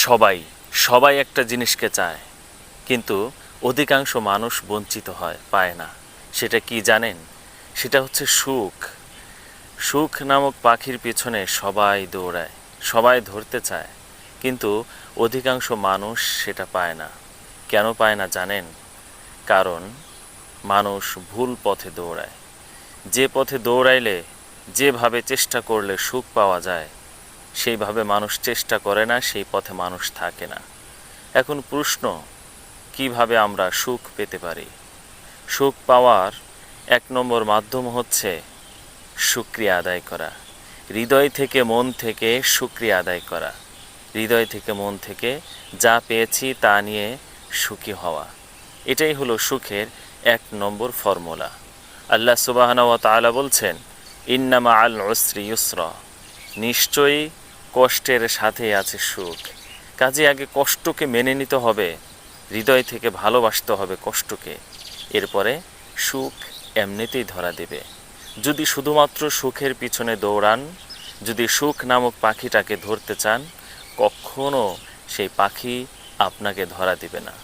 সবাই সবাই একটা জিনিসকে চায়, কিন্তু অধিকাংশ মানুষ বঞ্চিত হয়, পায় না। সেটা কি জানেন? সেটা হচ্ছে সুখ। সুখ নামক পাখির পিছনে সবাই দৌড়ায়, সবাই ধরতে চায়, কিন্তু অধিকাংশ মানুষ সেটা পায় না। কেন পায় না জানেন? কারণ মানুষ ভুল পথে দৌড়ায়। যে পথে দৌড়াইলে, যেভাবে চেষ্টা করলে সুখ পাওয়া যায়, সেইভাবে মানুষ চেষ্টা করে না, সেই পথে মানুষ থাকে না। এখন প্রশ্ন, কিভাবে আমরা সুখ পেতে পারি? সুখ পাওয়ার 1 নম্বর মাধ্যম হচ্ছে শুকরিয়া আদায় করা। হৃদয় থেকে, মন থেকে শুকরিয়া আদায় করা। হৃদয় থেকে, মন থেকে যা পেয়েছি তা নিয়ে সুখী হওয়া। এটাই হলো সুখের 1 নম্বর ফর্মুলা। আল্লাহ সুবহানাহু ওয়া তাআলা বলছেন, ইন্না মাআল উসরি ইউসরা, নিশ্চয়ই কষ্টের সাথেই আছে সুখ। কাজে আগে কষ্টকে মেনে নিতে হবে, হৃদয় থেকে ভালোবাসতে হবে কষ্টকে, এরপরে সুখ এমনিতেই ধরা দেবে। যদি শুধুমাত্র সুখের পিছনে দৌড়ান, যদি সুখ নামক পাখিটাকে ধরতে চান, কখনো সেই পাখি আপনাকে ধরা দিবে না।